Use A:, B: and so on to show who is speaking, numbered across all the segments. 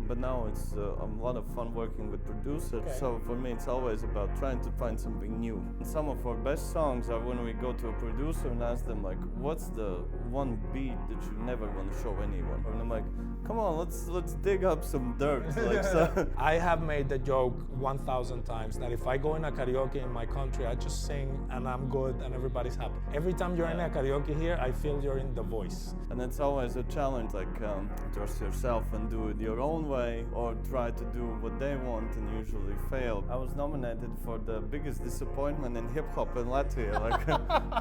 A: but now it's a lot of fun working with producers.
B: Okay.
A: So for me, it's always about trying to find something new. And some of our best songs are when we go to a producer and ask them like, what's the one beat that you never want to show anyone? And I'm like, come on, let's dig up some dirt. Like, so.
B: I have made the joke 1,000 times that if I go in a karaoke in my country, I just sing and I'm good and everybody's happy. Every time you're in a karaoke here, I feel you're in The Voice.
A: And it's always a challenge, like trust yourself and do it your own way, or try to do what they want and usually fail. I was nominated for the biggest disappointment in hip hop in Latvia.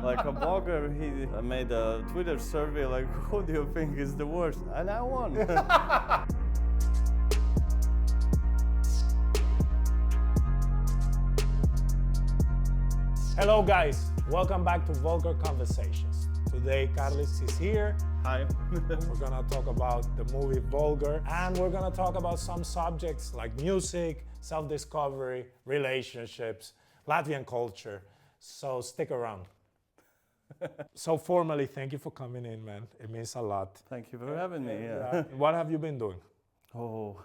A: Like a blogger, he made a Twitter survey like, who do you think is the worst? And I won.
B: Hello guys, welcome back to Vulgar Conversations. Today Kārlis is here.
A: Hi.
B: We're gonna talk about the movie Vulgar, and we're gonna talk about some subjects like music, self-discovery, relationships, Latvian culture. So stick around. So formally, thank you for coming in, man. It means a lot.
A: Thank you for having me. Yeah.
B: What have you been doing?
A: Oh,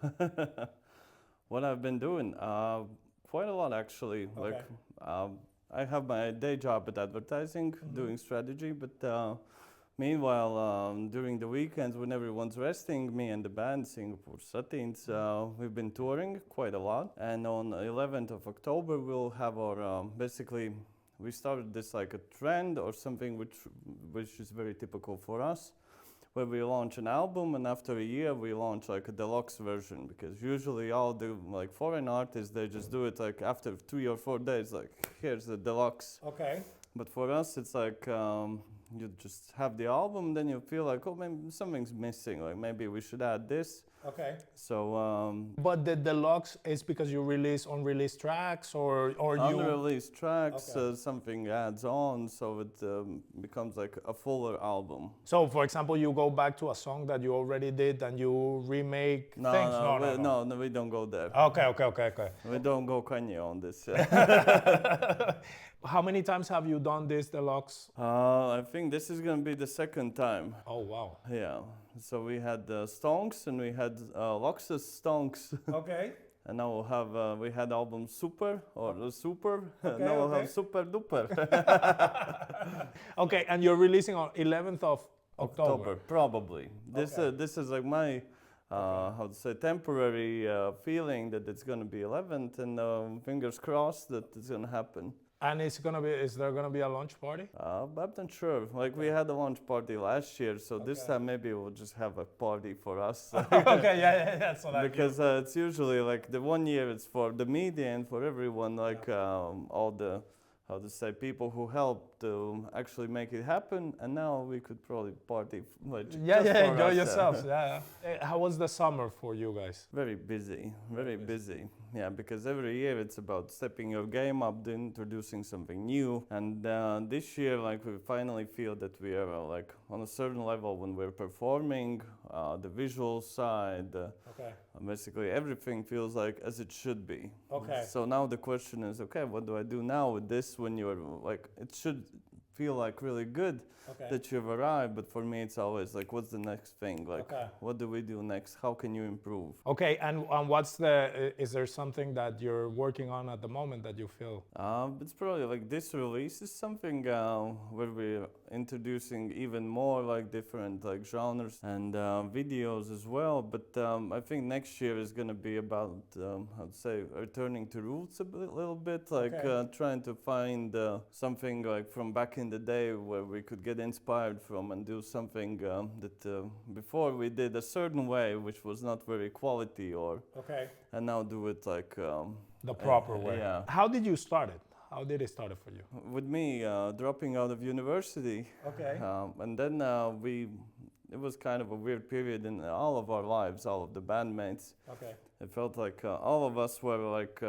A: what I've been doing? Quite a lot actually.
B: Okay.
A: Like, I have my day job at advertising, doing strategy, but meanwhile, during the weekends when everyone's resting, me and the band, Singapuras Satīns, we've been touring quite a lot. And on 11th of October, we'll have our, basically, we started this like a trend or something which is very typical for us, where we launch an album and after a year we launch like a deluxe version, because usually all the like foreign artists, they just do it like after 3 or 4 days, like here's the deluxe.
B: Okay.
A: But for us it's like you just have the album, then you feel like, oh, maybe something's missing, like maybe we should add this.
B: Okay.
A: So
B: But the deluxe is because you release unreleased tracks, or you
A: unreleased tracks,
B: Okay.
A: something adds on, so it becomes like a fuller album.
B: So, for example, you go back to a song that you already did and you remake things?
A: No, we don't go there.
B: Okay.
A: We don't go Kanye on this.
B: How many times have you done this deluxe?
A: I think this is gonna be the second time.
B: Oh, wow.
A: Yeah. So we had Stonks and we had Lox's Stonks.
B: Okay.
A: And now we'll have, we had album Super or Super.
B: Okay,
A: Now we'll
B: okay.
A: have Super Duper.
B: Okay, and you're releasing on 11th of October.
A: Probably. This
B: Okay.
A: this is like my how to say, temporary feeling that it's gonna be 11th, and fingers crossed that it's gonna happen.
B: And is there gonna be a launch party?
A: I'm not sure. Like we had a launch party last year, so this
B: Okay.
A: time maybe we'll just have a party for us.
B: Okay, yeah. So that
A: Because it's usually like the 1 year it's for the media and for everyone, like all the, how to say, people who helped to actually make it happen. And now we could probably party like just for
B: enjoy
A: us,
B: yourselves. Yeah. How was the summer for you guys?
A: Very busy, very busy. Yeah, because every year it's about stepping your game up, introducing something new. And this year, like, we finally feel that we are like on a certain level when we're performing, the visual side,
B: Okay.
A: basically everything feels like as it should be.
B: Okay.
A: So now the question is, okay, what do I do now with this when you're like, it should feel like really good
B: Okay.
A: that you've arrived, but for me it's always like, what's the next thing? Like,
B: Okay.
A: what do we do next? How can you improve?
B: Okay, and is there something that you're working on at the moment that you feel?
A: It's probably like this release is something where we're introducing even more like different like genres and videos as well. But I think next year is gonna be about how to say, returning to roots a little bit, like
B: Okay.
A: trying to find something like from back in the day where we could get inspired from and do something that before we did a certain way, which was not very quality, or
B: Okay.
A: and now do it like
B: The proper way.
A: yeah.
B: How did you start it? How did it start for you?
A: With me dropping out of university,
B: Okay.
A: and then it was kind of a weird period in all of our lives, all of the bandmates.
B: Okay.
A: It felt like all of us were like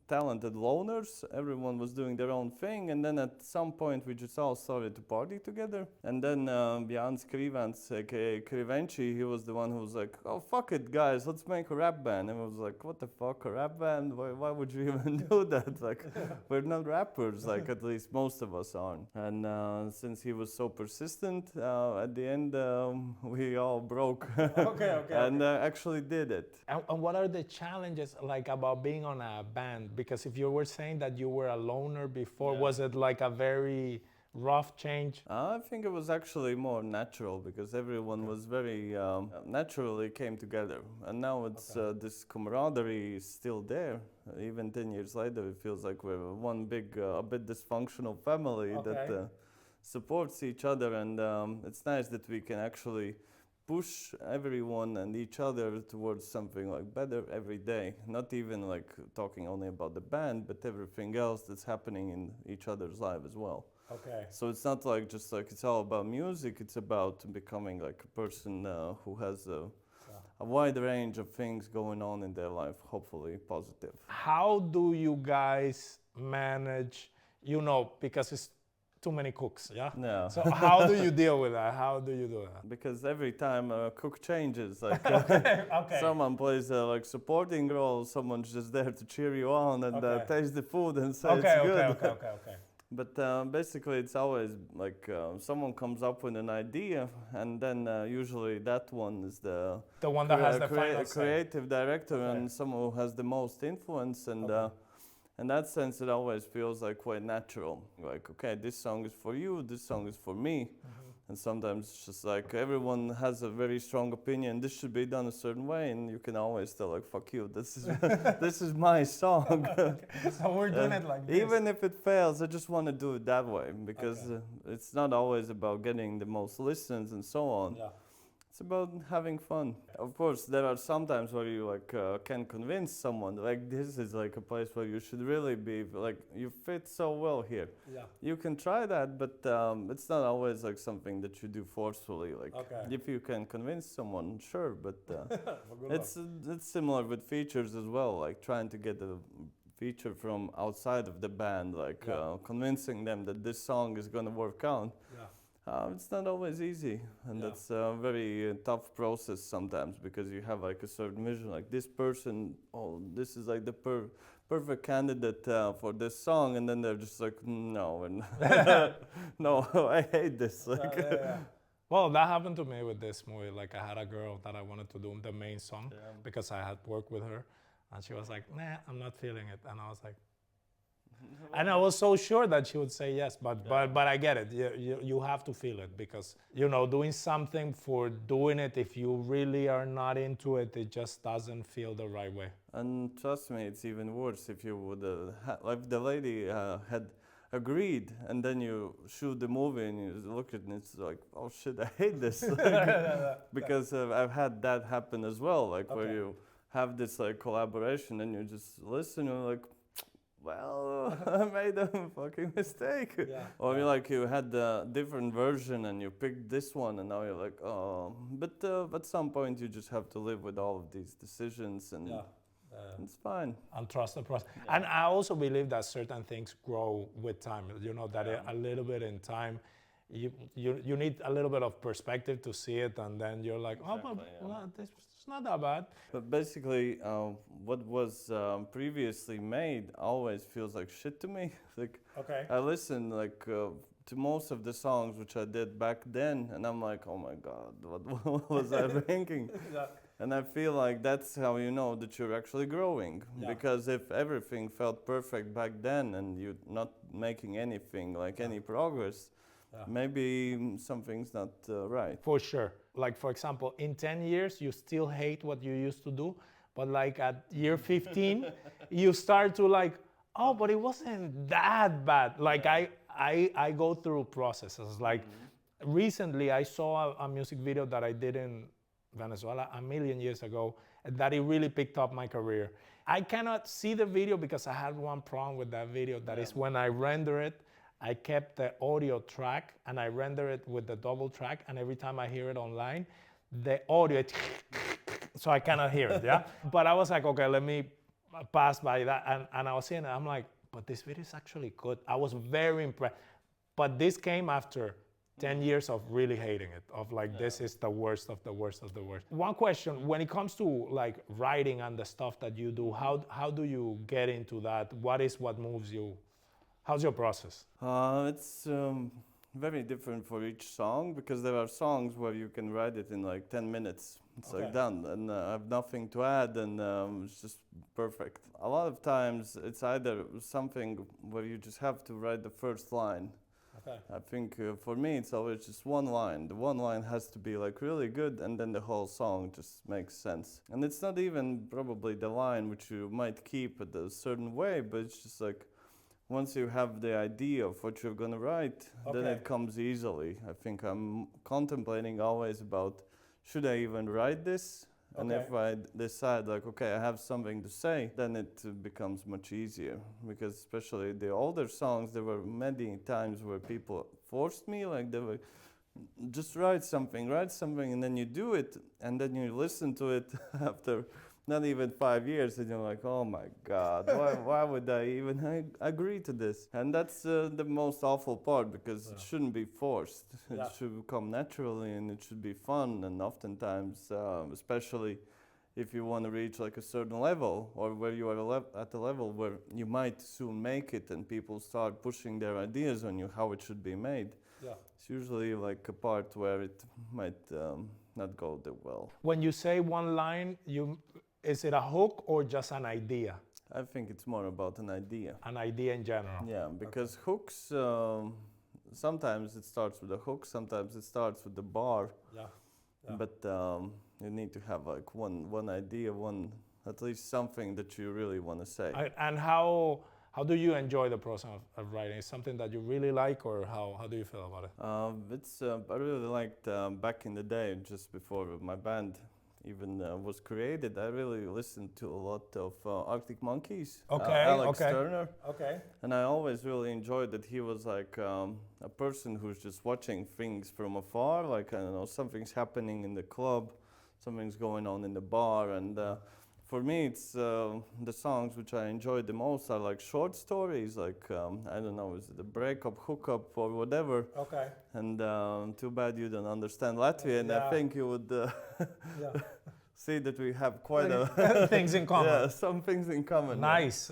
A: talented loners. Everyone was doing their own thing, and then at some point we just all started to party together. And then Jānis Krīvens, aka Krivenchi, he was the one who was like, "Oh fuck it, guys, let's make a rap band." And I was like, "What the fuck, a rap band? Why would you even do that? Like, we're not rappers. Like, at least most of us aren't." And since he was so persistent, at the end we all broke. And actually did it.
B: And what are the challenges like about being on a band? Because if you were saying that you were a loner before, was it like a very rough change?
A: I think it was actually more natural because everyone was very naturally came together. And now it's this camaraderie is still there. Even 10 years later, it feels like we're one big, a bit dysfunctional family that supports each other. And it's nice that we can actually push everyone and each other towards something like better every day. Not even like talking only about the band, but everything else that's happening in each other's life as well.
B: Okay.
A: So it's not like just like it's all about music. It's about becoming like a person who has a wide range of things going on in their life, hopefully positive.
B: How do you guys manage, because it's too many cooks, yeah?
A: Yeah.
B: So how do you deal with that? How do you do that?
A: Because every time a cook changes, like
B: Okay.
A: someone plays a like supporting role, someone's just there to cheer you on and taste the food and say it's good.
B: Okay.
A: But basically, it's always like someone comes up with an idea, and then usually that one is the
B: one that has the final say.
A: Creative director and someone who has the most influence. And in that sense, it always feels like quite natural. Like, okay, this song is for you, this song is for me. And sometimes it's just like everyone has a very strong opinion. This should be done a certain way, and you can always tell like, "Fuck you! This is this is my song."
B: So we're doing it like this.
A: Even if it fails, I just want to do it that way because it's not always about getting the most listens and so on.
B: Yeah.
A: It's about having fun. Of course, there are some times where you like can convince someone like this is like a place where you should really be, like you fit so well here.
B: Yeah.
A: You can try that, but it's not always like something that you do forcefully. Like if you can convince someone, sure, but it's similar with features as well. Like trying to get a feature from outside of the band, like convincing them that this song is going to work out.
B: Yeah.
A: It's not always easy, and that's a very tough process sometimes because you have like a certain vision, like this person, this is like the perfect candidate for this song, and then they're just like, no, and no, I hate this.
B: Well, that happened to me with this movie. Like I had a girl that I wanted to do the main song because I had worked with her, and she was like, "Nah, I'm not feeling it," and I was like. And I was so sure that she would say yes, but I get it. You have to feel it because doing something for doing it. If you really are not into it, it just doesn't feel the right way.
A: And trust me, it's even worse if you would like the lady had agreed, and then you shoot the movie and you look at it and it's like, oh shit, I hate this, because I've had that happen as well. Like where you have this like collaboration and you just listen and you're like. Well, I made a fucking mistake. Or you had a different version and you picked this one and now you're like, oh. But at some point you just have to live with all of these decisions and it's fine.
B: And trust the process. And I also believe that certain things grow with time. That a little bit in time, you need a little bit of perspective to see it, and then you're like, it's not that bad.
A: But basically, what was previously made always feels like shit to me. Like I listen to most of the songs which I did back then, and I'm like, oh my god, what was I thinking? And I feel like that's how you know that you're actually growing. Because if everything felt perfect back then and you're not making anything, like any progress, maybe something's not right.
B: For sure. Like, for example, in 10 years, you still hate what you used to do. But like at year 15, you start to like, oh, but it wasn't that bad. Like I go through processes. Like recently, I saw a music video that I did in Venezuela a million years ago that it really picked up my career. I cannot see the video because I had one problem with that video. That is when I render it, I kept the audio track and I render it with the double track, and every time I hear it online, the audio, so I cannot hear it, But I was like, okay, let me passed by that, and I was seeing it. I'm like, but this video is actually good. I was very impressed. But this came after 10 years of really hating it, of like, this is the worst of the worst of the worst. One question, when it comes to like writing and the stuff that you do, how do you get into that? What moves you? How's your process?
A: It's very different for each song, because there are songs where you can write it in like 10 minutes. It's like done, and I have nothing to add, and it's just perfect. A lot of times it's either something where you just have to write the first line.
B: Okay.
A: I think for me it's always just one line. The one line has to be like really good, and then the whole song just makes sense. And it's not even probably the line which you might keep it a certain way, but it's just like, once you have the idea of what you're gonna write, then it comes easily. I think I'm contemplating always about, should I even write this? And if I decide like, okay, I have something to say, then it becomes much easier. Because especially the older songs, there were many times where people forced me, like they were, just write something, and then you do it, and then you listen to it after not even 5 years, and you're like, oh my God, why would I even agree to this? And that's the most awful part, because it shouldn't be forced. It should come naturally, and it should be fun. And oftentimes, especially if you want to reach like a certain level, or where you are at a level where you might soon make it, and people start pushing their ideas on you, how it should be made. It's usually like a part where it might not go that well.
B: When you say one line, is it a hook or just an idea?
A: I think it's more about an idea.
B: An idea in general.
A: Yeah, because hooks, sometimes it starts with a hook, sometimes it starts with the bar. But you need to have like one idea, at least something that you really want to say.
B: And how do you enjoy the process of writing? Is it something that you really like, or how do you feel about it?
A: I really liked back in the day, just before my band even was created, I really listened to a lot of Arctic Monkeys, Alex Turner. And I always really enjoyed that he was like a person who's just watching things from afar, like, I don't know, something's happening in the club, something's going on in the bar, and for me, it's the songs which I enjoy the most are like short stories, like, I don't know, is it a breakup, hookup, or whatever. And too bad you don't understand Latvian. I think you would see that we have quite a...
B: things in common.
A: Yeah, some things in common.
B: Nice.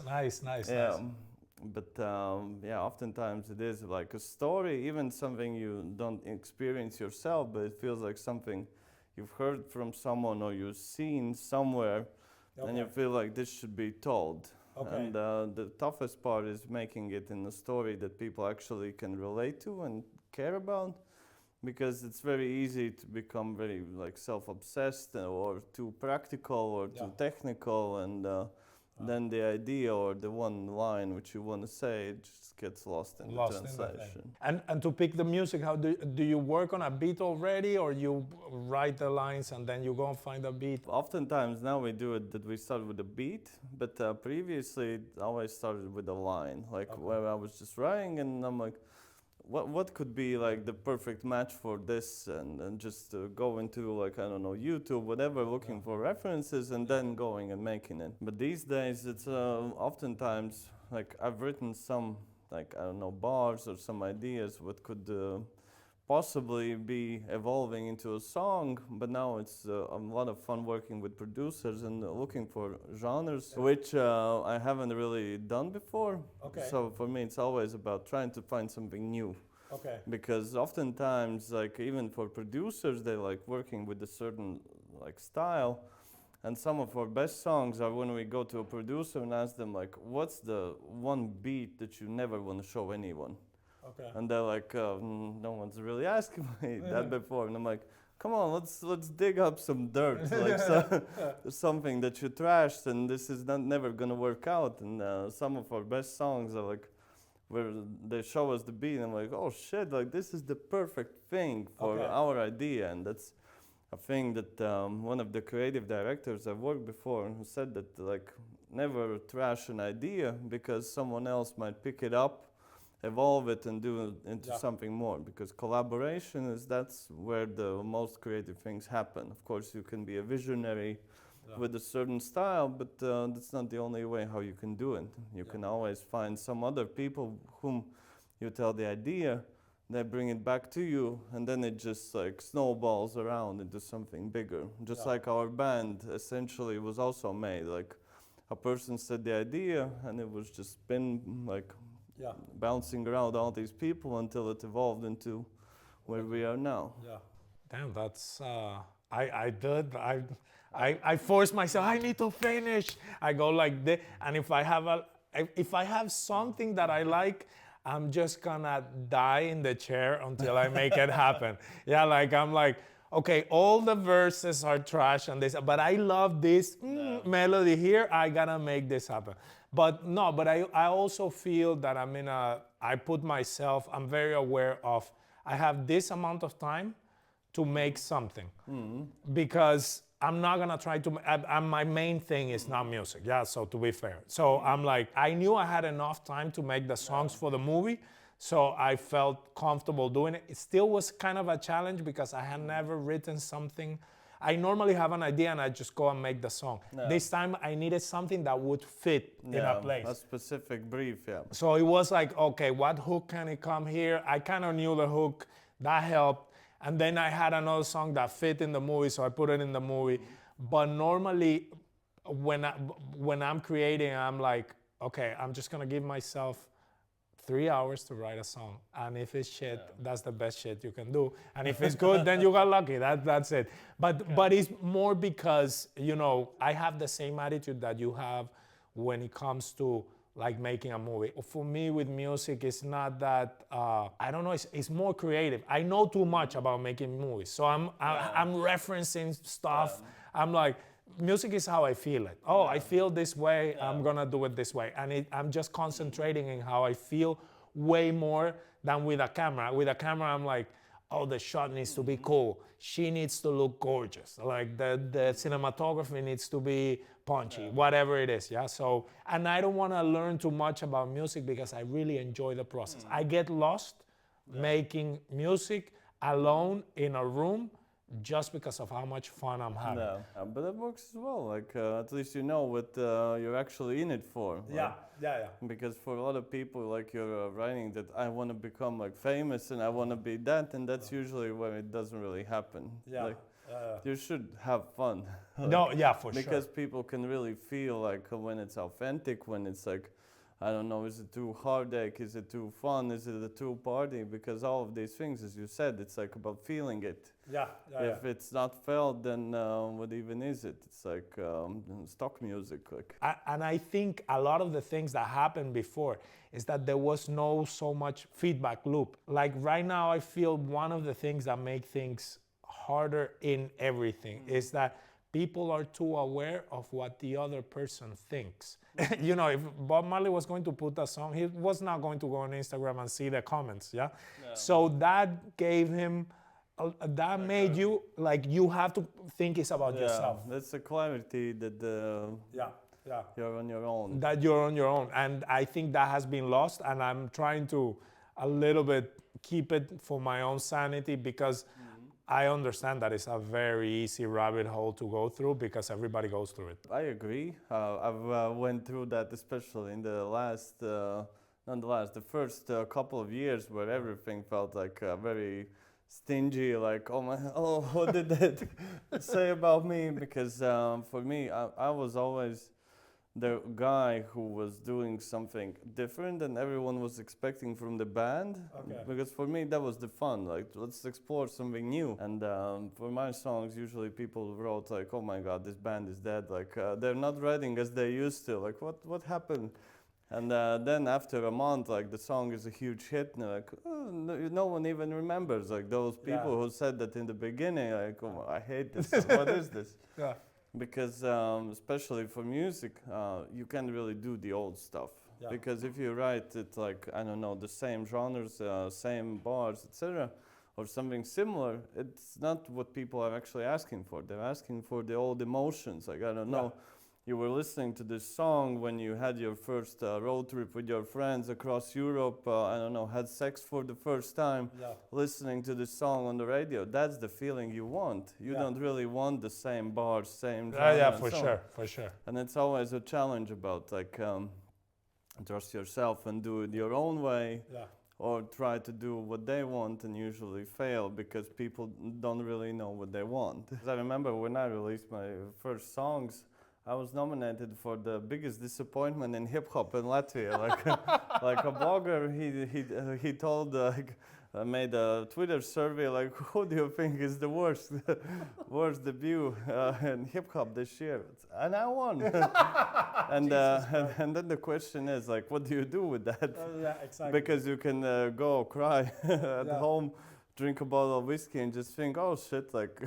A: But oftentimes it is like a story, even something you don't experience yourself, but it feels like something you've heard from someone or you've seen somewhere. And you feel like this should be told. And the toughest part is making it in a story that people actually can relate to and care about, because it's very easy to become very like self-obsessed or too practical or too technical, and then the idea or the one line which you want to say, it just gets lost in the translation.
B: And to pick the music, how do you work on a beat already, or you write the lines and then you go and find a beat?
A: Oftentimes now we do it that we start with a beat, but previously it always started with a line, like where I was just writing, and I'm like, what could be like the perfect match for this, and just go into like, I don't know, YouTube, whatever, looking for references, and then going and making it. But these days it's oftentimes like I've written some, like, I don't know, bars or some ideas what could possibly be evolving into a song, but now it's a lot of fun working with producers and looking for genres which I haven't really done before. So for me it's always about trying to find something new. Because oftentimes, like, even for producers, they like working with a certain like style, and some of our best songs are when we go to a producer and ask them like, what's the one beat that you never want to show anyone? And they're like, no one's really asking me that before. And I'm like, come on, let's dig up some dirt, like something that you trashed, and this is never gonna work out. And some of our best songs are like, where they show us the beat, and I'm like, oh shit, like this is the perfect thing for our idea. And that's a thing that one of the creative directors I've worked before, who said that like, never trash an idea, because someone else might pick it up, evolve it, and do it into something more. Because collaboration that's where the most creative things happen. Of course, you can be a visionary with a certain style, but that's not the only way how you can do it. You can always find some other people whom you tell the idea, they bring it back to you, and then it just like snowballs around into something bigger. Just like our band essentially was also made. Like a person said the idea, and it was just been like bouncing around all these people until it evolved into where we are now.
B: Yeah. Damn, that's I force myself. I need to finish. I go like this, and if I have something that I like, I'm just gonna die in the chair until I make it happen. Yeah, like I'm like, okay, all the verses are trash and this, but I love this melody here. I gotta make this happen. But no, but I also feel that I put myself, I'm very aware of, I have this amount of time to make something. Because I'm not gonna try to, my main thing is not music, so to be fair. So I'm like, I knew I had enough time to make the songs for the movie, so I felt comfortable doing it. It still was kind of a challenge because I had never written something. I normally have an idea and I just go and make the song. This time I needed something that would fit in a place.
A: A specific brief,
B: So it was like, okay, what hook can it come here? I kind of knew the hook, that helped. And then I had another song that fit in the movie, so I put it in the movie. But normally, when I'm creating, I'm like, okay, I'm just gonna give myself 3 hours to write a song. And if it's shit, that's the best shit you can do. And if it's good, then you got lucky. That's it. But it's more because, I have the same attitude that you have when it comes to like making a movie. For me with music, it's not that, I don't know, it's more creative. I know too much about making movies. So I'm referencing stuff. I'm like, music is how I feel it. Oh, I feel this way, I'm gonna do it this way. And I'm just concentrating in how I feel way more than with a camera. With a camera, I'm like, oh, the shot needs to be cool. She needs to look gorgeous. Like the cinematography needs to be punchy, whatever it is, So, and I don't want to learn too much about music because I really enjoy the process. I get lost making music alone in a room just because of how much fun I'm having.
A: But it works as well. Like at least you know what you're actually in it for.
B: Yeah.
A: Because for a lot of people, like you're writing that I want to become like famous and I want to be that, and that's usually when it doesn't really happen. You should have fun.
B: For
A: because
B: sure.
A: people can really feel like when it's authentic, when it's like, I don't know, is it too heartache? Is it too fun? Is it a too party? Because all of these things, as you said, it's like about feeling it. If it's not felt, then what even is it? It's like stock music.
B: And I think a lot of the things that happened before is that there was no so much feedback loop. Like right now, I feel one of the things that make things harder in everything is that people are too aware of what the other person thinks. If Bob Marley was going to put a song, he was not going to go on Instagram and see the comments, So that gave him, that made you, like, you have to think it's about yourself.
A: That's a clarity that you're on your own.
B: That you're on your own. And I think that has been lost, and I'm trying to a little bit keep it for my own sanity because I understand that it's a very easy rabbit hole to go through because everybody goes through it.
A: I agree. I've went through that, especially in the first couple of years where everything felt like very stingy, like, what did that say about me? Because for me, I was always the guy who was doing something different than everyone was expecting from the band. Because for me that was the fun, like let's explore something new. And for my songs usually people wrote like, oh my god, this band is dead, like they're not writing as they used to, like what happened? And then after a month, like the song is a huge hit, and like no one even remembers, like those people who said that in the beginning, like, oh, I hate this, what is this? Because especially for music, you can't really do the old stuff. Because if you write it like, I don't know, the same genres, same bars, etc., or something similar, it's not what people are actually asking for. They're asking for the old emotions. Like, I don't know, you were listening to this song when you had your first road trip with your friends across Europe, I don't know, had sex for the first time, listening to this song on the radio. That's the feeling you want. You don't really want the same bars, same genre.
B: Yeah, for sure.
A: And it's always a challenge about like trust yourself and do it your own way. Or try to do what they want and usually fail because people don't really know what they want. I remember when I released my first songs, I was nominated for the biggest disappointment in hip hop in Latvia. Like a blogger, he told made a Twitter survey like, who do you think is the worst debut in hip hop this year? And I won. and then the question is like, what do you do with that?
B: Exactly.
A: Because you can go cry at home, drink a bottle of whiskey, and just think, oh shit, like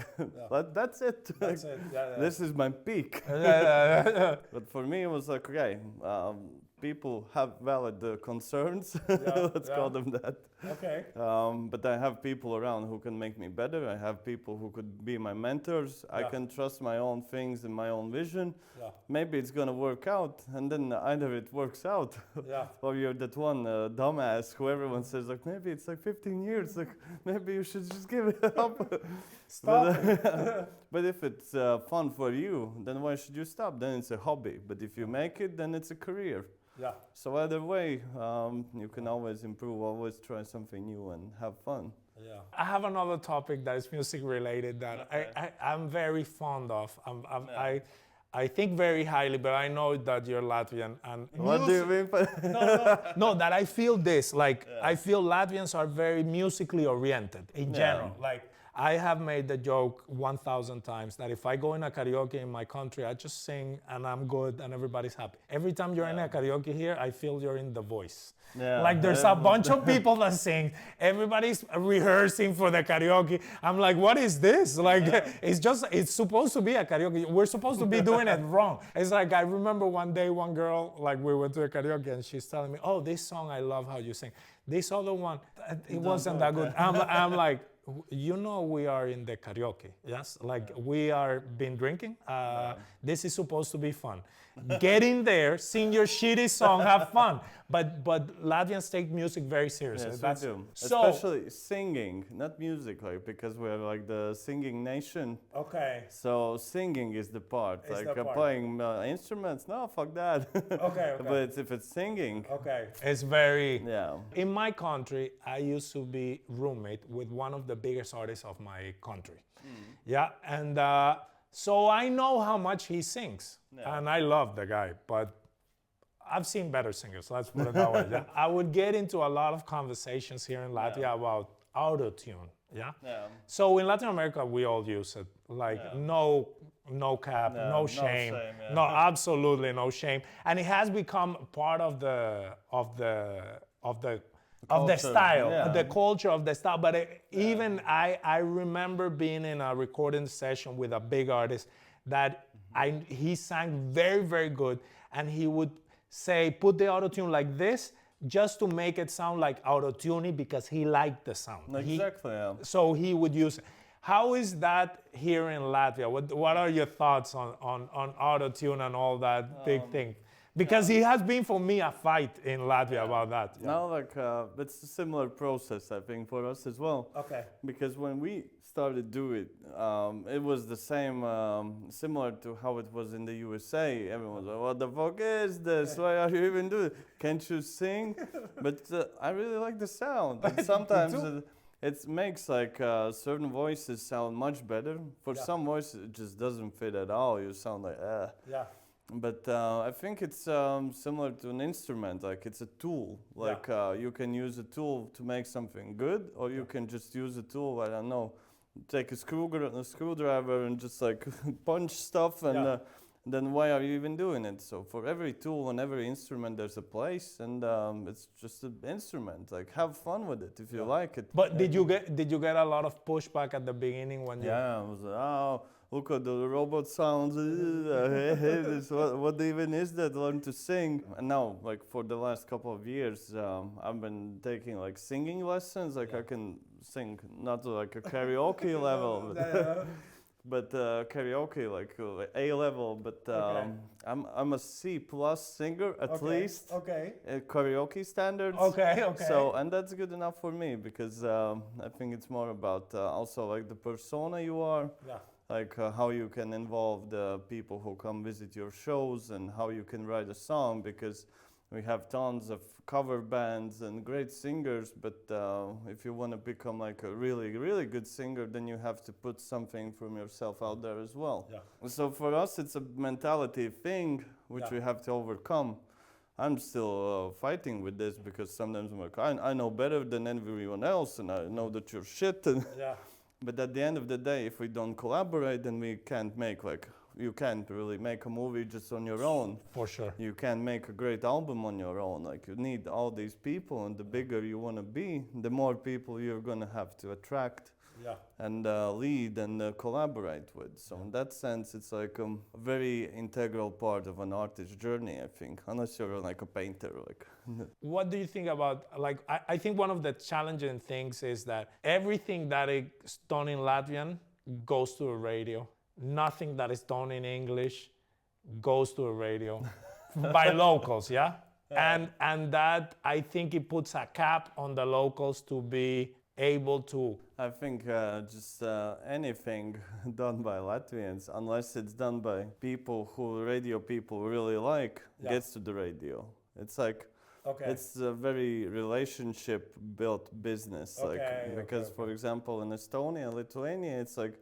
A: that's it.
B: That's it.
A: This is my peak. But for me, it was like, okay, people have valid concerns. Let's call them that.
B: Okay.
A: But I have people around who can make me better. I have people who could be my mentors. I can trust my own things and my own vision. Maybe it's gonna work out, and then either it works out, or you're that one dumbass who everyone says like, maybe it's like 15 years, like maybe you should just give it up.
B: Stop.
A: But if it's fun for you, then why should you stop? Then it's a hobby. But if you make it, then it's a career. So either way, you can always improve, always try something new and have fun.
B: I have another topic that is music related that I'm very fond of. I think very highly, but I know that you're Latvian. And
A: what do you mean?
B: No, that I feel this. Like, I feel Latvians are very musically oriented in general. Like, I have made the joke 1,000 times that if I go in a karaoke in my country, I just sing and I'm good and everybody's happy. Every time you're in a karaoke here, I feel you're in The Voice. Like there's a bunch of people that sing. Everybody's rehearsing for the karaoke. I'm like, what is this? Like, it's supposed to be a karaoke. We're supposed to be doing it wrong. It's like, I remember one day, one girl, like we went to a karaoke and she's telling me, oh, this song, I love how you sing. This other one, it wasn't that good. I'm like, you know we are in the karaoke, yes? Like we are been drinking. This is supposed to be fun. Get in there, sing your shitty song, have fun. But Latvians take music very seriously.
A: Yes, we do. So, especially singing, not music, like because we're like the singing nation.
B: Okay.
A: So singing is the part.
B: It's
A: like
B: the part.
A: Playing instruments, no, fuck that.
B: Okay.
A: But if it's singing.
B: Okay. It's very.
A: Yeah.
B: In my country, I used to be roommate with one of the biggest artists of my country. Yeah, and so I know how much he sings, and I love the guy, but I've seen better singers, let's put it that way. I would get into a lot of conversations here in Latvia about auto-tune, So in Latin America, we all use it, like no cap, no shame, no, absolutely no shame. And it has become part of the style, the culture of the style. But even I remember being in a recording session with a big artist that he sang very, very good. And he would say, put the auto-tune like this, just to make it sound like auto-tuning because he liked the sound.
A: Exactly,
B: So he would use it. How is that here in Latvia? What are your thoughts on auto-tune and all that big thing? Because it has been for me a fight in Latvia about that.
A: Now, like, it's a similar process, I think, for us as well.
B: Okay.
A: Because when we started doing it was the same, similar to how it was in the USA. Everyone was like, what the fuck is this? Why are you even doing it? Can't you sing? But I really like the sound. And sometimes it makes like certain voices sound much better. For some voices, it just doesn't fit at all. You sound like, But I think it's similar to an instrument, like it's a tool. Like you can use a tool to make something good, or you can just use a tool, I don't know, take a screwdriver and just like punch stuff, and then why are you even doing it? So for every tool and every instrument, there's a place, and it's just an instrument. Like have fun with it if you like it.
B: But did you get a lot of pushback at the beginning when you?
A: Yeah, I was like, oh. Look at the robot sounds. What even is that? Learn to sing. And now, like for the last couple of years, I've been taking like singing lessons. Like I can sing, not like a karaoke level, but karaoke like A level. But I'm a C plus singer at least.
B: Okay.
A: Karaoke standards.
B: Okay.
A: So and that's good enough for me because I think it's more about also like the persona you are.
B: Yeah.
A: Like how you can involve the people who come visit your shows and how you can write a song, because we have tons of cover bands and great singers, but if you want to become like a really, really good singer, then you have to put something from yourself out there as well.
B: Yeah.
A: So for us, it's a mentality thing which we have to overcome. I'm still fighting with this because sometimes I'm like, I know better than everyone else and I know that you're shit.
B: Yeah.
A: But at the end of the day, if we don't collaborate, then we can't make you can't really make a movie just on your own.
B: For sure.
A: You can't make a great album on your own. Like you need all these people, and the bigger you want to be, the more people you're gonna have to attract.
B: Yeah.
A: And lead and collaborate with. So in that sense, it's like a very integral part of an artist's journey, I think, unless you're like a painter. Like.
B: What do you think about, like, I think one of the challenging things is that everything that is done in Latvian goes to the radio. Nothing that is done in English goes to the radio by locals, yeah? And that, I think it puts a cap on the locals to be able to.
A: I think just anything done by Latvians, unless it's done by people who radio people really like, gets to the radio. It's like, it's a very relationship-built business. Because, for example, in Estonia and Lithuania, it's like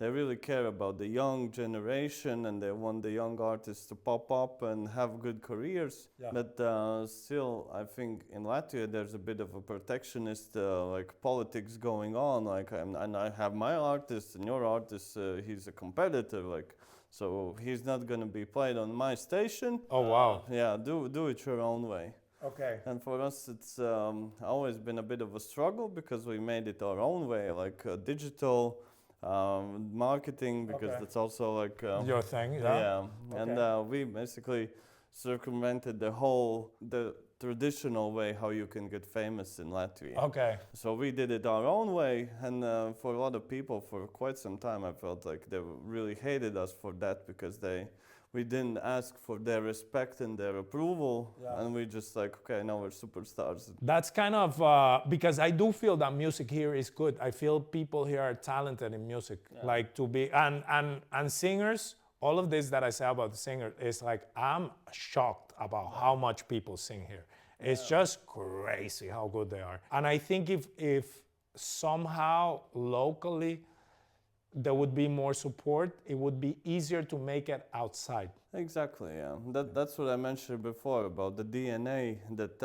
A: they really care about the young generation and they want the young artists to pop up and have good careers. Yeah. But still, I think in Latvia there's a bit of a protectionist like politics going on. Like, and I have my artist and your artist, he's a competitor. Like, so he's not going to be played on my station.
B: Oh wow!
A: Yeah, do it your own way.
B: Okay.
A: And for us, it's always been a bit of a struggle because we made it our own way, like digital. Marketing, because that's also like
B: your thing,
A: and we basically circumvented the traditional way how you can get famous in Latvia.
B: Okay.
A: So we did it our own way, and for a lot of people for quite some time I felt like they really hated us for that because we didn't ask for their respect and their approval, and we just like, okay, now we're superstars.
B: That's kind of, because I do feel that music here is good. I feel people here are talented in music, like to be, and singers, all of this that I say about the singer is like, I'm shocked about how much people sing here. It's just crazy how good they are. And I think if somehow locally, there would be more support, it would be easier to make it outside.
A: Exactly, yeah. That's what I mentioned before about the DNA, that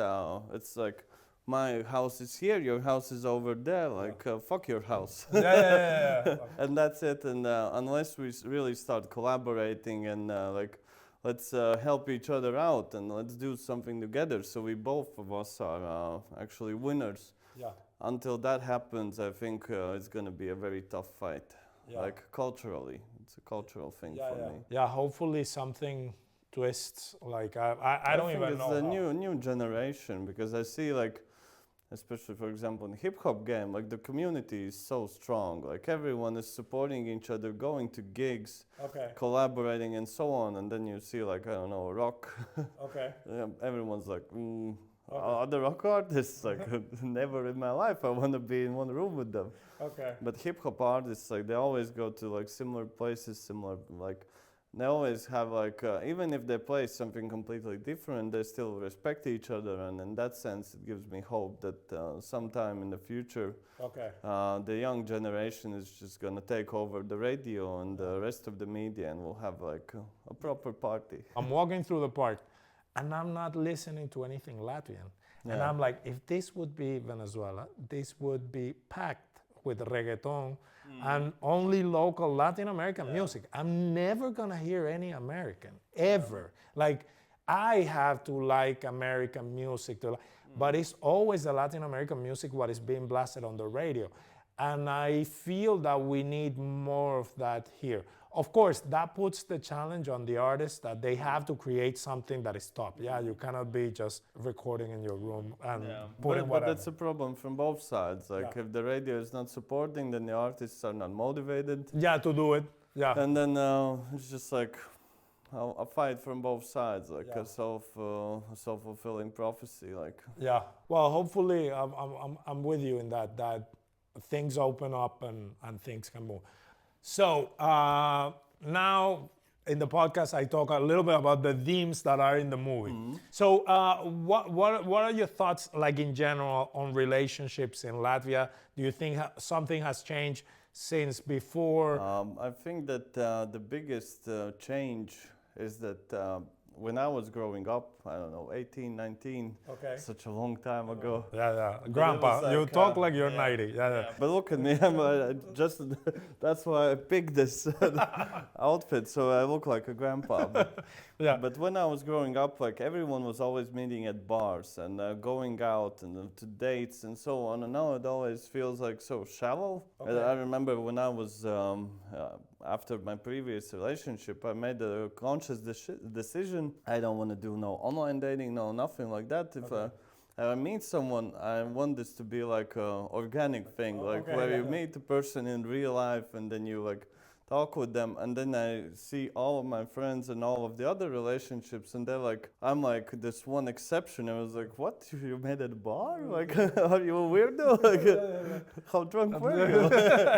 A: it's like, my house is here, your house is over there, like, fuck your house.
B: Yeah.
A: And that's it, and unless we really start collaborating and like, let's help each other out and let's do something together, so we both of us are actually winners.
B: Yeah.
A: Until that happens, I think it's going to be a very tough fight. Yeah. Like culturally, it's a cultural thing for me.
B: Yeah, hopefully something twists. Like I don't even know.
A: It's a new generation, because I see, like, especially for example in hip hop game, like the community is so strong. Like everyone is supporting each other, going to gigs, collaborating and so on. And then you see, like, I don't know, rock. Everyone's like. Other rock artists, like, never in my life I want to be in one room with them. But hip-hop artists, like, they always go to, like, similar places, like, they always have, like, even if they play something completely different, they still respect each other, and in that sense, it gives me hope that sometime in the future, the young generation is just going to take over the radio and the rest of the media, and we'll have, like, a proper party.
B: I'm walking through the park, and I'm not listening to anything Latvian. And I'm like, if this would be Venezuela, this would be packed with reggaeton and only local Latin American music. I'm never gonna hear any American, ever. Like, I have to like American music, but it's always the Latin American music what is being blasted on the radio. And I feel that we need more of that here. Of course, that puts the challenge on the artist that they have to create something that is top. Yeah, you cannot be just recording in your room and putting
A: but
B: whatever.
A: that's a problem from both sides. Like if the radio is not supporting, then the artists are not motivated.
B: Yeah, to do it. Yeah.
A: And then it's just like a fight from both sides, like a self-fulfilling prophecy. Like
B: Yeah. Well, hopefully, I'm with you in that things open up and things can move. So now in the podcast, I talk a little bit about the themes that are in the movie. So what are your thoughts, like in general, on relationships in Latvia? Do you think something has changed since before?
A: I think that the biggest change is that when I was growing up, I don't know, 18, 19, such a long time ago.
B: Yeah. Grandpa,
A: like,
B: you talk like you're 90. Yeah.
A: But look at me, that's why I picked this outfit, so I look like a grandpa. But when I was growing up, like everyone was always meeting at bars and going out and to dates and so on. And now it always feels like so shallow. I remember when I was after my previous relationship, I made a conscious decision. I don't want to do no online dating, no nothing like that. If I meet someone, I want this to be like an organic thing, where you meet the person in real life and then you like talk with them, and then I see all of my friends and all of the other relationships, and they're like, I'm like this one exception. I was like, what? You met at a bar? Like, are you a weirdo? Like, how drunk were you?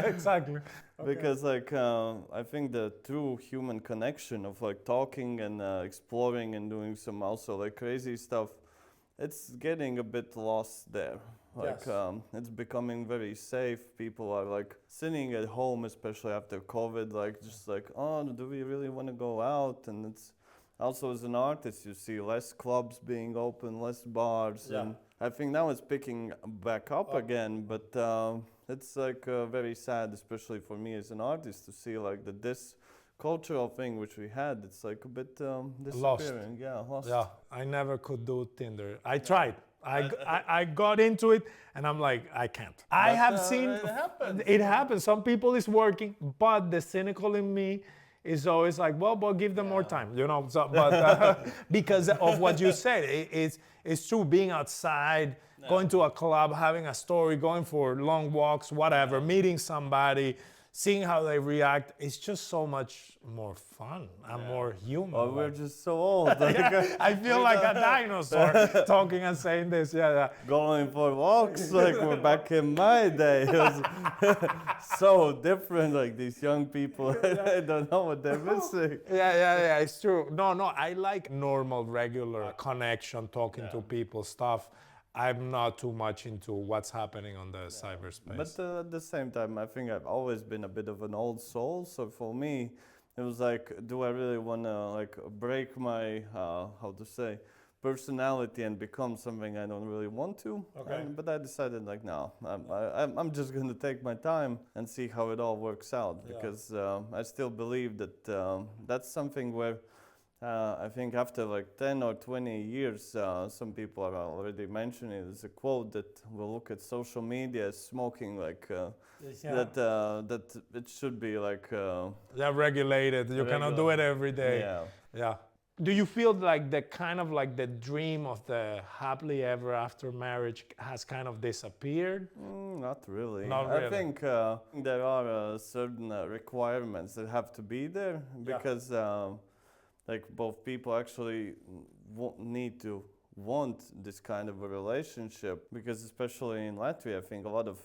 B: Exactly.
A: Because like I think the true human connection of like talking and exploring and doing some also like crazy stuff, it's getting a bit lost there. Like it's becoming very safe. People are like sitting at home, especially after COVID, like just like, oh, do we really want to go out? And it's also as an artist, you see less clubs being open, less bars, and I think now it's picking back up again. But it's like very sad, especially for me as an artist, to see like that this cultural thing which we had, it's like a bit disappearing. Lost.
B: Yeah, I never could do Tinder. I tried. I got into it and I'm like, I can't. I have seen it happen. Some people is working, but the cynical in me is always like, well, but give them more time, you know. So, but because of what you said, it's true. Being outside, going to a club, having a story, going for long walks, whatever, meeting somebody, seeing how they react, it's just so much more fun and more human.
A: Oh, we're just so old. Like,
B: I feel like a dinosaur talking and saying this.
A: Going for walks like we're back in my day. It was so different. Like these young people, I don't know what they're missing.
B: Yeah, it's true. No, I like normal, regular connection, talking to people, stuff. I'm not too much into what's happening on the cyberspace.
A: But at the same time, I think I've always been a bit of an old soul. So for me, it was like, do I really want to like break my, personality and become something I don't really want to? But I decided like, no, I'm just going to take my time and see how it all works out. Because I still believe that that's something where I think after like 10 or 20 years, some people are already mentioning it as a quote that will look at social media as smoking, like that it should be like
B: regulated. You cannot do it every day. Yeah. Do you feel like the kind of like the dream of the happily ever after marriage has kind of disappeared?
A: Not really.
B: I
A: think there are certain requirements that have to be there because. Like both people actually need to want this kind of a relationship, because especially in Latvia, I think a lot of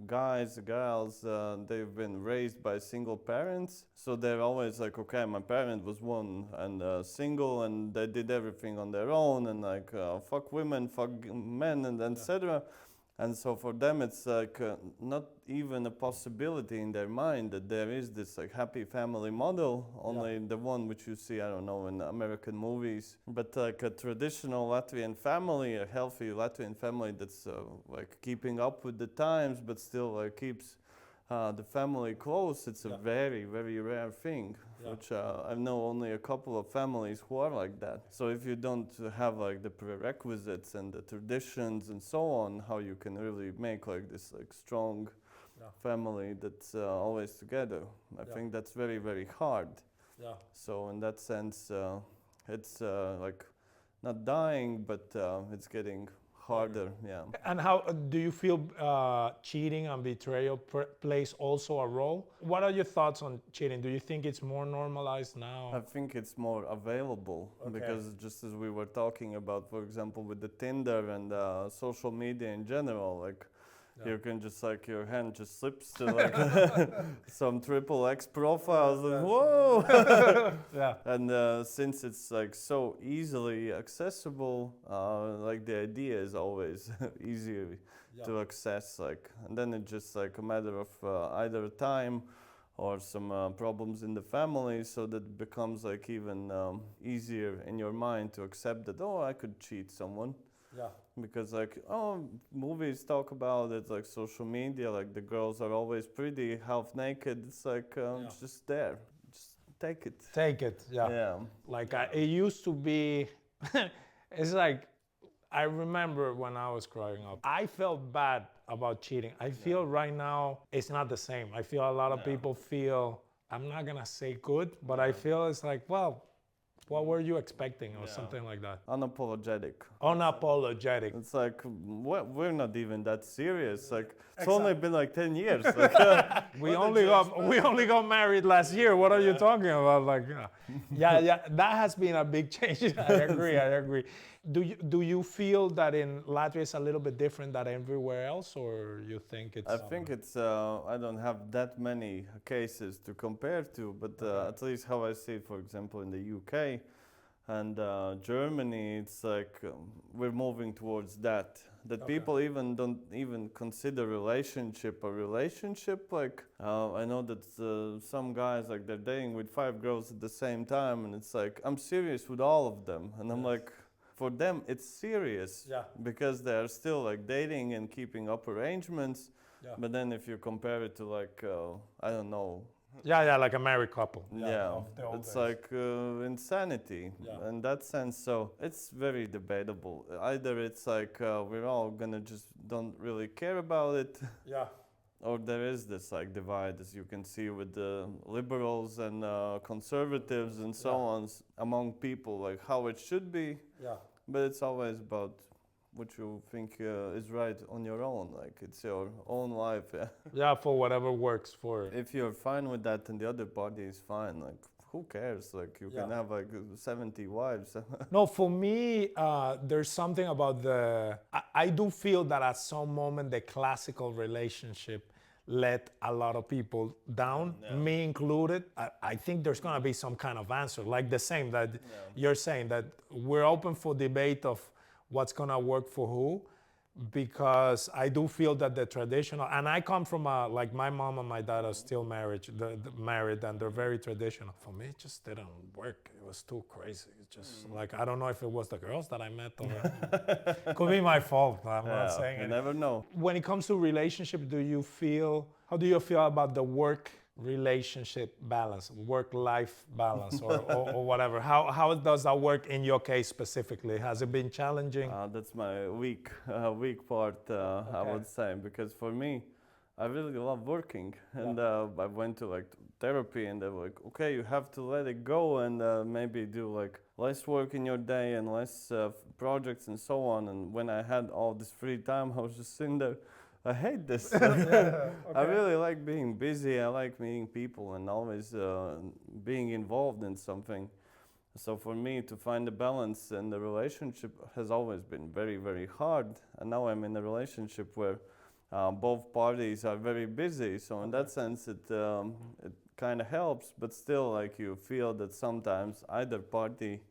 A: guys, girls, they've been raised by single parents, so they're always like, okay, my parent was one and single, and they did everything on their own, and like fuck women, fuck men, and etc. And so for them, it's like not even a possibility in their mind that there is this like happy family model, only the one which you see, I don't know, in American movies. But like a traditional Latvian family, a healthy Latvian family that's like keeping up with the times, but still keeps the family close, it's a very, very rare thing, which I know only a couple of families who are like that. So if you don't have like the prerequisites and the traditions and so on, how you can really make like this like strong family that's always together. I think that's very, very hard.
B: Yeah.
A: So in that sense, it's like not dying, but it's getting harder. Yeah.
B: And how do you feel cheating and betrayal plays also a role? What are your thoughts on cheating? Do you think it's more normalized now?
A: I think it's more available because just as we were talking about, for example, with the Tinder and social media in general, like you can just like your hand just slips to like some XXX profiles and whoa.
B: Yeah.
A: And since it's like so easily accessible, like the idea is always easier to access, like, and then it's just like a matter of either time or some problems in the family, so that it becomes like even easier in your mind to accept that, oh, I could cheat someone.
B: Yeah.
A: Because like, oh, movies talk about it, like social media, like the girls are always pretty, half naked. It's like, it's just there. Just take it.
B: Take it, yeah. Like it used to be, it's like, I remember when I was growing up, I felt bad about cheating. I feel right now it's not the same. I feel a lot of people feel, I'm not gonna say good, but I feel it's like, well, what were you expecting or something like that?
A: Unapologetic.
B: Unapologetic.
A: It's like, we're not even that serious. Like, it's only been like 10 years. Like,
B: we only got married last year. What are you talking about? Like, yeah, that has been a big change. I agree. Do you feel that in Latvia it's a little bit different than everywhere else, or you think it's?
A: I think it's. I don't have that many cases to compare to, but at least how I see it, for example, in the UK and Germany, it's like we're moving towards that. That people even don't even consider relationship a relationship. Like I know that some guys, like, they're dating with 5 girls at the same time, and it's like, I'm serious with all of them, and I'm like, for them it's serious because they're still like dating and keeping up arrangements. But then if you compare it to like I don't know.
B: Like a married couple.
A: It's like insanity in that sense. So it's very debatable. Either it's like we're all gonna just don't really care about it. Or there is this like divide, as you can see, with the liberals and conservatives and so on among people, like how it should be. But it's always about what you think is right on your own. Like, it's your own life.
B: For whatever works for it.
A: If you're fine with that and the other party is fine, like, who cares? Like, you can have like 70 wives.
B: No, for me, there's something about I do feel that at some moment the classical relationship let a lot of people down, me included. I think there's gonna be some kind of answer, like the same that you're saying, that we're open for debate of what's gonna work for who, because I do feel that the traditional, and I come from like my mom and my dad are still married and they're very traditional. For me, it just didn't work. It was too crazy. It's just like, I don't know if it was the girls that I met or could be my fault. I'm not saying it.
A: You never know.
B: When it comes to relationship, how do you feel about the work relationship balance, work-life balance, or whatever? How does that work in your case specifically? Has it been challenging?
A: That's my weak part, I would say, because for me, I really love working, and I went to like therapy, and they were like, okay, you have to let it go and maybe do like less work in your day and less projects and so on. And when I had all this free time, I was just sitting there. I hate this. I really like being busy. I like meeting people and always being involved in something. So for me to find a balance in the relationship has always been very, very hard. And now I'm in a relationship where both parties are very busy. So in that sense, it kind of helps. But still, like, you feel that sometimes either party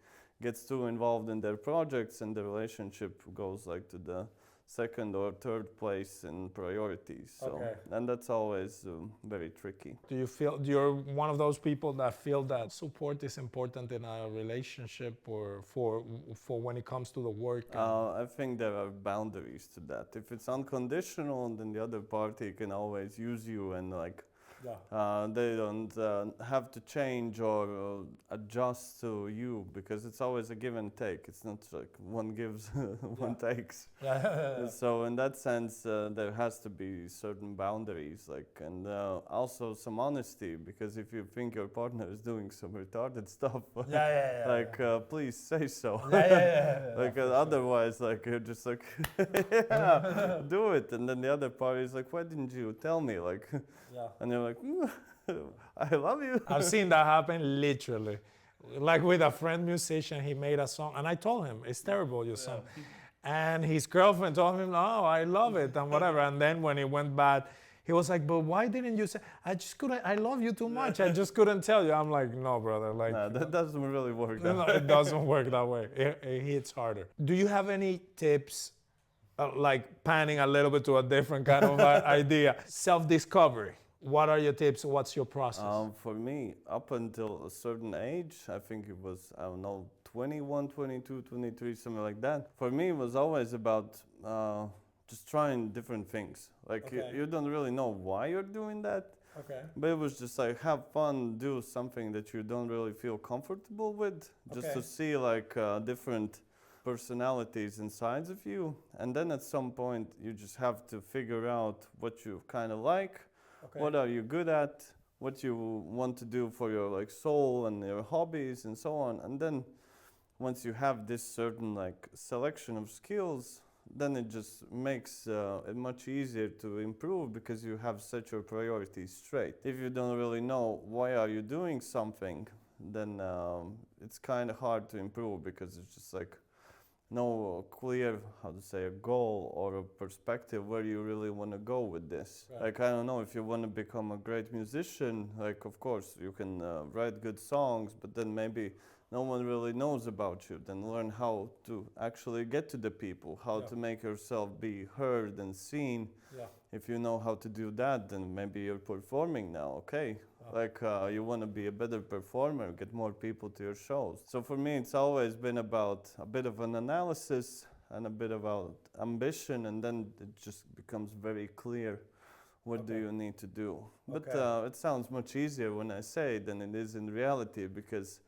A: gets too involved in their projects and the relationship goes like to the second or third place in priorities. So, and that's always very tricky.
B: Do you feel you're one of those people that feel that support is important in a relationship, or for when it comes to the work?
A: I think there are boundaries to that. If it's unconditional, then the other party can always use you and like They don't have to change or adjust to you, because it's always a give and take. It's not like one gives, one takes. So in that sense, there has to be certain boundaries, like, and also some honesty, because if you think your partner is doing some retarded stuff, like please say so. Like otherwise, like you're just like, do it, and then the other party is like, why didn't you tell me? Like, and you're like, I love you.
B: I've seen that happen literally. Like with a friend musician, he made a song, and I told him, it's terrible, your song. And his girlfriend told him, oh, I love it, and whatever. And then when it went bad, he was like, but why didn't you say? I just couldn't, I love you too much. I just couldn't tell you. I'm like, no, brother. Like,
A: no, that doesn't really work that
B: no,
A: way.
B: it doesn't work that way. It hits harder. Do you have any tips, like panning a little bit to a different kind of idea? Self-discovery. What are your tips? What's your process?
A: For me, up until a certain age, I think it was, I don't know, 21, 22, 23, something like that. For me, it was always about just trying different things. Like, you don't really know why you're doing that. But it was just like, have fun, do something that you don't really feel comfortable with, just to see like different personalities and sides of you. And then at some point, you just have to figure out what you kind of like. What are you good at? What you want to do for your like soul and your hobbies and so on. And then once you have this certain like selection of skills, then it just makes it much easier to improve, because you have set your priorities straight. If you don't really know why are you doing something, then it's kind of hard to improve, because it's just like no clear, how to say, a goal or a perspective where you really want to go with this. Like, I don't know, if you want to become a great musician, like, of course, you can write good songs, but then maybe no one really knows about you. Then learn how to actually get to the people, how to make yourself be heard and seen. If you know how to do that, then maybe you're performing now, Like, you want to be a better performer, get more people to your shows. So for me, it's always been about a bit of an analysis and a bit about ambition, and then it just becomes very clear what do you need to do. But it sounds much easier when I say it than it is in reality, because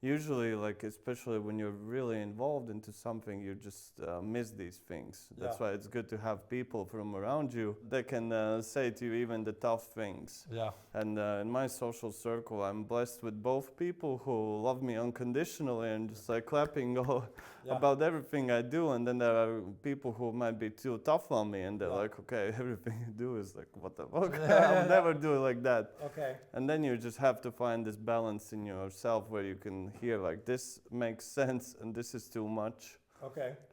A: usually, like, especially when you're really involved into something, you just miss these things. That's why it's good to have people from around you that can say to you even the tough things. And in my social circle, I'm blessed with both people who love me unconditionally and just like clapping about everything I do. And then there are people who might be too tough on me, and they're like, okay, everything you do is like, what the fuck? I'll never do it like that. And then you just have to find this balance in yourself where you can hear like, this makes sense and this is too much.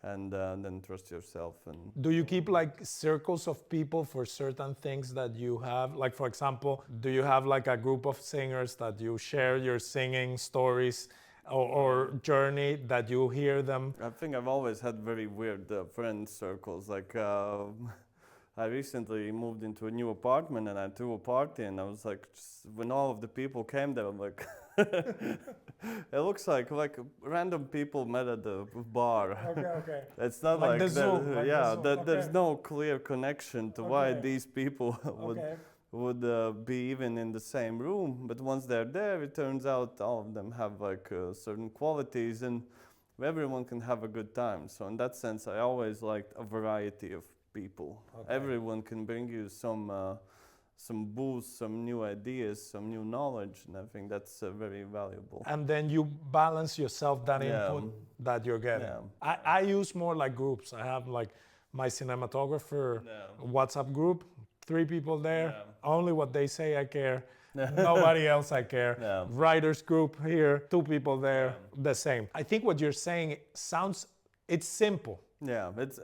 A: And then trust yourself. And
B: do you keep like circles of people for certain things that you have? Like, for example, do you have like a group of singers that you share your singing stories or journey, that you hear them?
A: I think I've always had very weird friend circles. Like, I recently moved into a new apartment and I threw a party, and I was like, just, when all of the people came there, I'm like, it looks like random people met at the bar. It's not like, there's no clear connection to why these people would be even in the same room. But once they're there, it turns out all of them have like certain qualities, and everyone can have a good time. So in that sense, I always liked a variety of people. Everyone can bring you some boost, some new ideas, some new knowledge, and I think that's very valuable.
B: And then you balance yourself that input that you're getting. I use more like groups. I have like my cinematographer WhatsApp group, 3 people there, only what they say I care. Nobody else I care. Writers group here, 2 people there, the same. I think what you're saying it's simple.
A: It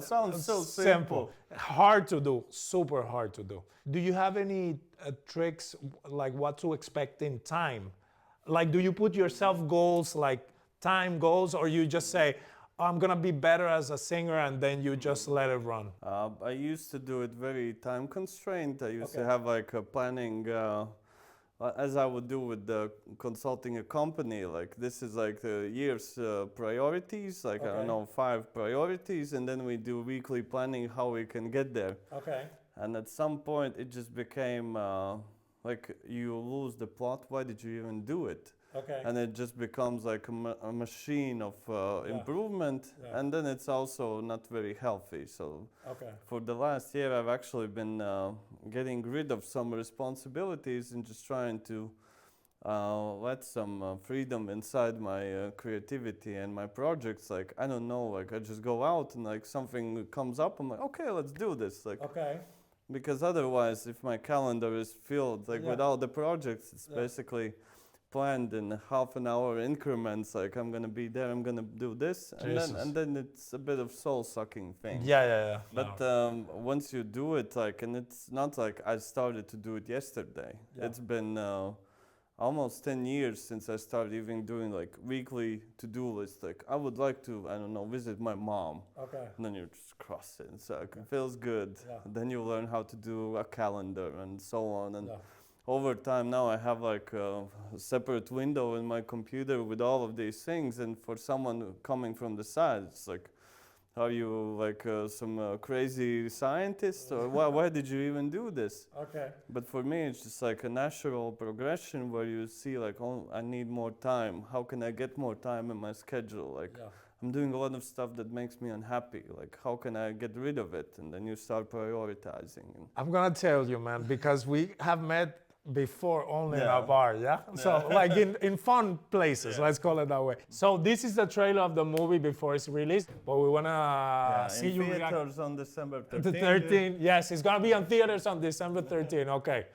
A: sounds so simple.
B: Hard to do, super hard to do. Do you have any tricks, like what to expect in time? Like, do you put yourself goals, like time goals, or you just say, I'm gonna be better as a singer, and then you just let it run?
A: I used to do it very time constrained. I used to have like a planning, as I would do with consulting a company. Like, this is like the year's priorities, like I don't know, 5 priorities, and then we do weekly planning how we can get there. And at some point it just became like you lose the plot. Why did you even do it?
B: Okay.
A: And it just becomes like a machine of improvement, and then it's also not very healthy. So for the last year, I've actually been getting rid of some responsibilities and just trying to let some freedom inside my creativity and my projects. Like, I don't know, like I just go out and like something comes up, I'm like, okay, let's do this. Like, because otherwise, if my calendar is filled like with all the projects, it's basically planned in half an hour increments. Like, I'm gonna be there, I'm gonna do this, and then it's a bit of soul sucking thing. But once you do it, like, and it's not like I started to do it yesterday. It's been almost 10 years since I started even doing like weekly to-do lists. Like, I would like to, I don't know, visit my mom. And then you just cross it. So it feels good. Then you learn how to do a calendar and so on. And over time now I have like a separate window in my computer with all of these things. And for someone coming from the side, it's like, are you like some crazy scientist, or why did you even do this? But for me, it's just like a natural progression where you see like, oh, I need more time. How can I get more time in my schedule? Like, I'm doing a lot of stuff that makes me unhappy. Like, how can I get rid of it? And then you start prioritizing.
B: I'm gonna tell you, man, because we have met before only in a bar, So like in fun places, let's call it that way. So this is the trailer of the movie before it's released, but we wanna see you react.
A: Theaters on December 13th.
B: The 13th, yes, it's gonna be on theaters on December 13th, okay.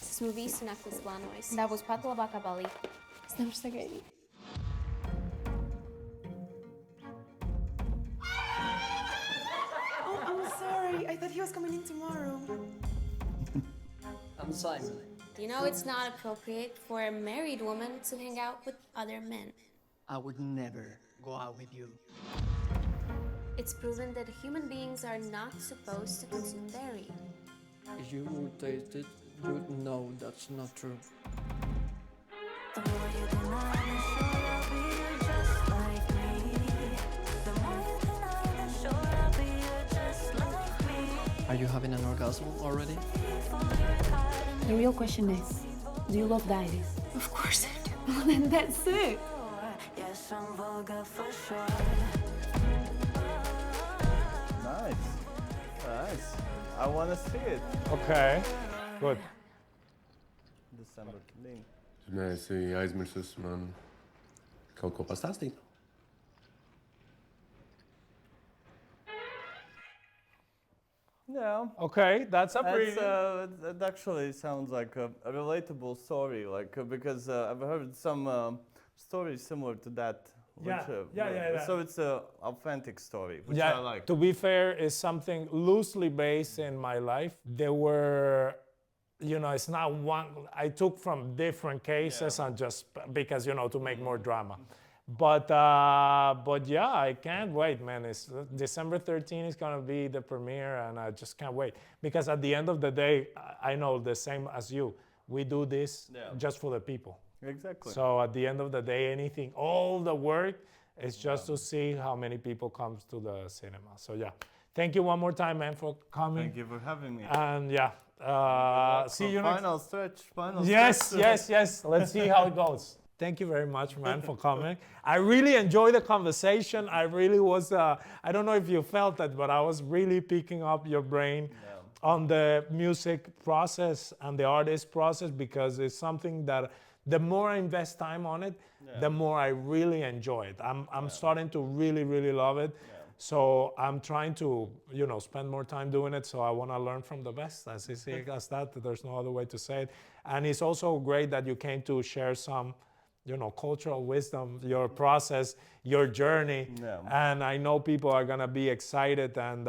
C: Esmu visu nakti plānojis. Tā būs pat labākā balīte. Es nevaru sagaidīt.
D: Oh, I'm sorry. I thought he was coming in tomorrow.
E: I'm Simon.
C: You know, it's not appropriate for a married woman to hang out with other men.
E: I would never go out with you.
C: It's proven that human beings are not supposed to consume dairy.
E: If you would taste it, you'd know that's not true.
F: The more you deny the sure I'll be just like me. The more you deny the sure I'll be just like me.
E: Are you having an orgasm already?
G: The real question is, do you love dairies?
C: Of course I do. Well, then that's it.
F: Yes, I'm vulgar for sure.
A: Nice. I want to see it.
B: Okay, good.
A: December 13th.
H: Tu neesi aizmirsus man kaut ko pastāstīt?
A: Yeah.
B: Okay, that's a pretty...
A: It actually sounds like a relatable story, like because I've heard some stories similar to that. So it's an authentic story, which I like.
B: To be fair, it's something loosely based in my life. There were, you know, it's not one, I took from different cases and just because, you know, to make more drama. But yeah, I can't wait, man. It's December 13th is gonna be the premiere, and I just can't wait. Because at the end of the day, I know the same as you. We do this just for the people.
A: Exactly.
B: So at the end of the day, anything, all the work is just to see how many people comes to the cinema. So yeah, thank you one more time, man, for coming.
A: Thank you for having me.
B: And yeah, see you next.
A: Final stretch.
B: Yes. Let's see how it goes. Thank you very much, man, for coming. I really enjoyed the conversation. I really was, I don't know if you felt that, but I was really picking up your brain on the music process and the artist process, because it's something that the more I invest time on it, the more I really enjoy it. I'm starting to really, really love it. So I'm trying to, you know, spend more time doing it. So I want to learn from the best. As easy as that. There's no other way to say it. And it's also great that you came to share some, you know, cultural wisdom, your process, your journey. And I know people are going to be excited. And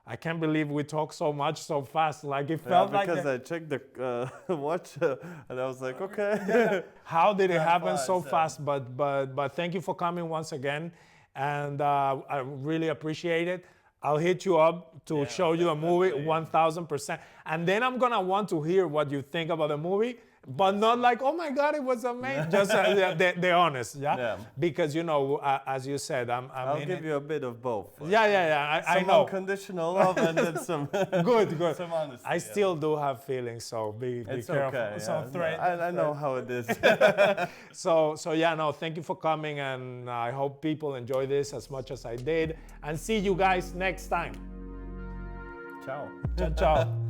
B: I can't believe we talk so much so fast. Like it felt like
A: because I checked the watch and I was like, okay.
B: How did it happen so fast? But thank you for coming once again, and I really appreciate it. I'll hit you up to show you a movie 1000%, and then I'm gonna want to hear what you think about the movie But not like, oh my God, it was amazing. Just the honest, yeah?
A: Yeah.
B: Because, you know, as you said,
A: I'll
B: in
A: give
B: it.
A: you a bit of both.
B: Yeah, I
A: Some
B: know.
A: unconditional love and then some
B: Good.
A: some honesty.
B: I still do have feelings, so be
A: It's
B: careful.
A: okay.
B: So
A: I know how it is.
B: So yeah, no, thank you for coming, and I hope people enjoy this as much as I did. And see you guys next time.
A: Ciao.
B: Ciao, ciao.